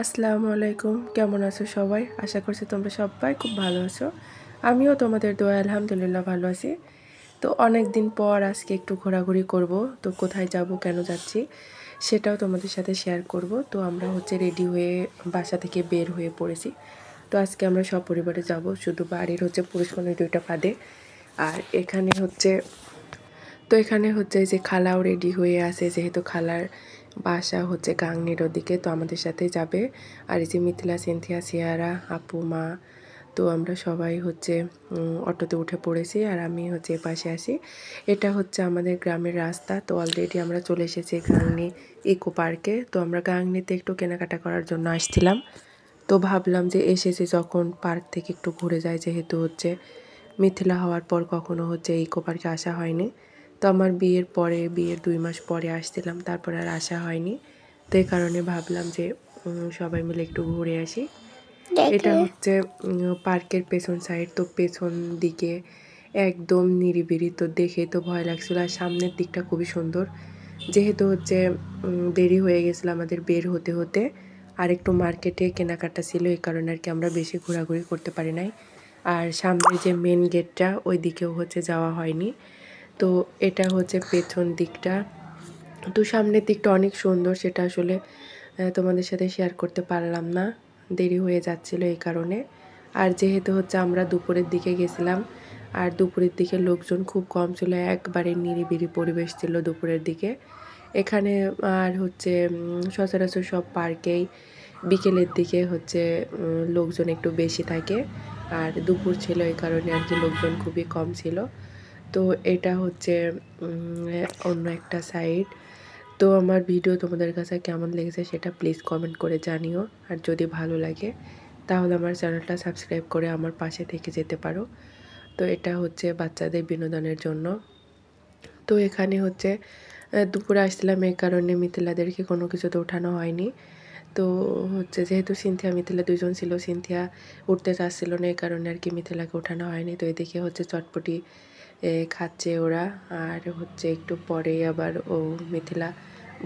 আসসালামু আলাইকুম। কেমন আছো সবাই? আশা করছি তোমরা সবাই খুব ভালো আছো। আমিও তোমাদের দোয়ায় আলহামদুলিল্লাহ ভালো আছি। তো অনেক দিন পর আজকে একটু ঘোরাঘুরি করব। তো কোথায় যাব, কেন যাচ্ছি সেটাও তোমাদের সাথে শেয়ার করব। তো আমরা রেডি হয়ে বাসা থেকে বের হয়ে পড়েছি। তো আজকে আমরা সপরিবারে যাব, শুধু বাড়ির পুরুষ মানুষ 2টা বাদে। আর এখানে যে খালাও রেডি হয়ে আছে, যেহেতু খালার বাসা গাংনীর ওদিকে, তো আমাদের সাথে যাবে। আর এই যে মিথিলা, সিনথিয়া, সিয়ারা, আপু, মা, তো আমরা সবাই অটোতে উঠে পড়েছি। আর আমি পাশে আসি। এটা আমাদের গ্রামের রাস্তা। তো অলরেডি আমরা চলে এসেছি গাংনী ইকো পার্কে। তো আমরা গাংনীতে একটু কেনাকাটা করার জন্য আসছিলাম। তো ভাবলাম যে এসেছি যখন, পার্ক থেকে একটু ঘুরে যাই, যেহেতু মিথিলা হওয়ার পর কখনো ইকো পার্কে আসা হয়নি। তো আমার বিয়ের 2 মাস পরে আসছিলাম, তারপর আর আসা হয়নি। তো এই কারণে ভাবলাম যে সবাই মিলে একটু ঘুরে আসি। এটা পার্কের পেছন সাইড। তো পেছন দিকে একদম নিরিবিলি, তো দেখে তো ভয় লাগছিল। আর সামনের দিকটা খুবই সুন্দর। যেহেতু দেরি হয়ে গেছিল আমাদের বের হতে হতে, আর একটু মার্কেটে কেনাকাটা ছিল, এই কারণে আর কি আমরা বেশি ঘোরাঘুরি করতে পারি নাই। আর সামনে যে মেন গেটটা, ওই দিকেও যাওয়া হয়নি। তো এটা পেছন দিকটা। তো সামনের দিকটা অনেক সুন্দর, সেটা আসলে তোমাদের সাথে শেয়ার করতে পারলাম না, দেরি হয়ে যাচ্ছিল এই কারণে। আর যেহেতু আমরা দুপুরের দিকে গেছিলাম, আর দুপুরের দিকে লোকজন খুব কম ছিল, একবারে নিরিবিলি পরিবেশ ছিল দুপুরের দিকে এখানে। আর সচরাচর সব পার্কেই বিকেলের দিকে লোকজন একটু বেশি থাকে। আর দুপুর ছিল, এই কারণে আর কি লোকজন খুবই কম ছিল। তো এটা অন্য একটা সাইড। তো আমার ভিডিও তোমাদের কাছে কেমন লেগেছে সেটা প্লিজ কমেন্ট করে জানিও। আর যদি ভালো লাগে তাহলে আমার চ্যানেলটা সাবস্ক্রাইব করে আমার পাশে থেকে যেতে পারো। তো এটা বাচ্চাদের বিনোদনের জন্য। তো এখানে দুপুরে আসছিলাম, এই কারণে মিথিলাদেরকে কোনো কিছুতে ওঠানো হয়নি। তো যেহেতু সিনথিয়া মিথিলা 2জন ছিল, সিনথিয়া উঠতে চাচ্ছিল না, এই কারণে আর কি মিথিলাকে ওঠানো হয়নি। তো এদিকে চটপটি খাচ্ছে ওরা। আর একটু পরেই আবার মিথিলা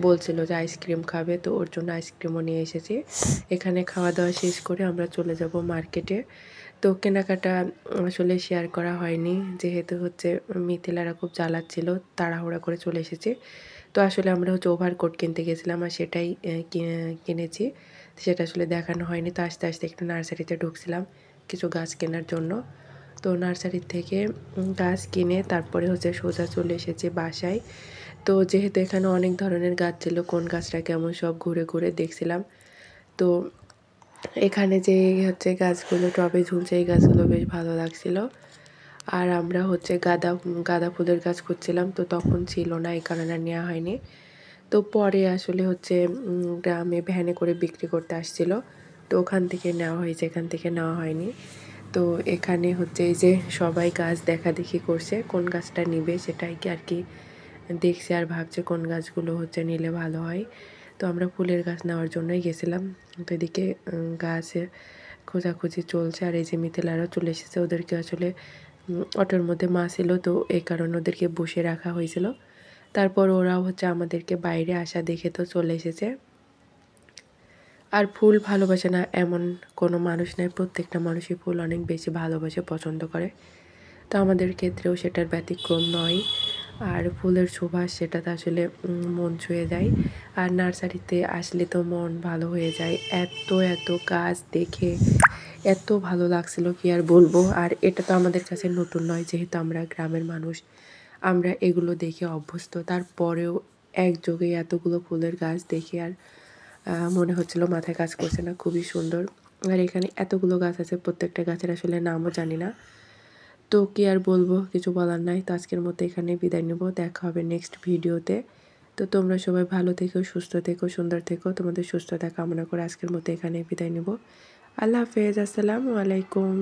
বলছিল যে আইসক্রিম খাবে, তো ওর জন্য আইসক্রিমও নিয়ে এসেছি। এখানে খাওয়া দাওয়া শেষ করে আমরা চলে যাব মার্কেটে। তো কেনাকাটা আসলে শেয়ার করা হয়নি, যেহেতু মিথিলারা খুব জ্বালাচ্ছিল, তাড়াহুড়া করে চলে এসেছি। তো আসলে আমরা ওভারকোট কিনতে গেছিলাম, আর সেটাই কিনেছি। সেটা আসলে দেখানো হয়নি। তো আস্তে আস্তে একটু নার্সারিতে ঢুকছিলাম কিছু গাছ কেনার জন্য। তো নার্সারি থেকে গাছ কিনে তারপরে সোজা চলে এসেছি বাসায়। তো যেহেতু এখানে অনেক ধরনের গাছ ছিল, কোন গাছটা কেমন সব ঘুরে ঘুরে দেখছিলাম। তো এখানে যে গাছগুলো টবে ঝুলছে, এই গাছগুলো বেশ ভালো লাগছিল। আর আমরা গাঁদা গাঁদা ফুলের গাছ খুঁজছিলাম, তো তখন ছিল না, এই কারণে আর নেওয়া হয়নি। তো পরে আসলে গ্রামে ভ্যানে করে বিক্রি করতে আসছিল, তো ওখান থেকে নেওয়া হয়েছে, এখান থেকে নেওয়া হয়নি। তো এখানে এই যে সবাই গাছ দেখাদেখি করছে, কোন গাছটা নিবে সেটাই কি আর কি দেখছে, আর ভাবছে কোন গাছগুলো নিলে ভালো হয়। তো আমরা ফুলের গাছ নেওয়ার জন্যই গেছিলাম। তো এদিকে গাছে খোঁজাখুঁজি চলছে। আর এই যে মিথিলারাও চলে এসেছে, ওদেরকে আসলে অটোর মধ্যে মা ছিল, তো এই কারণে ওদেরকে বসে রাখা হয়েছিল। তারপর ওরাও আমাদেরকে বাইরে আসা দেখে তো চলে এসেছে। আর ফুল ভালোবাসে না এমন কোনো মানুষ নেই, প্রত্যেকটা মানুষই ফুল অনেক বেশি ভালোবাসে, পছন্দ করে। তো আমাদের ক্ষেত্রেও সেটার ব্যতিক্রম নয়। আর ফুলের সুবাস সেটাতে আসলে মন ছুঁয়ে যায়। আর নার্সারিতে আসলে তো মন ভালো হয়ে যায়, এত এত গাছ দেখে এত ভালো লাগছিল কি আর বলবো। আর এটা তো আমাদের কাছে নতুন নয়, যেহেতু আমরা গ্রামের মানুষ, আমরা এগুলো দেখে অভ্যস্ত। তারপরেও একযোগে এতগুলো ফুলের গাছ দেখে আর মনে হচ্ছিল মাথায় কাজ করছে না, খুবই সুন্দর। আর এখানে এতগুলো গাছ আছে, প্রত্যেকটা গাছের আসলে নামও জানি না। তো কি আর বলবো, কিছু বলার নাই। তো আজকের মতো এখানে বিদায় নেব, দেখা হবে নেক্সট ভিডিওতে। তো তোমরা সবাই ভালো থেকো, সুস্থ থেকো, সুন্দর থেকো। তোমাদের সুস্থতা কামনা করে আজকের মতো এখানে বিদায় নেব। আল্লাহ হাফেজ, আসসালামু আলাইকুম।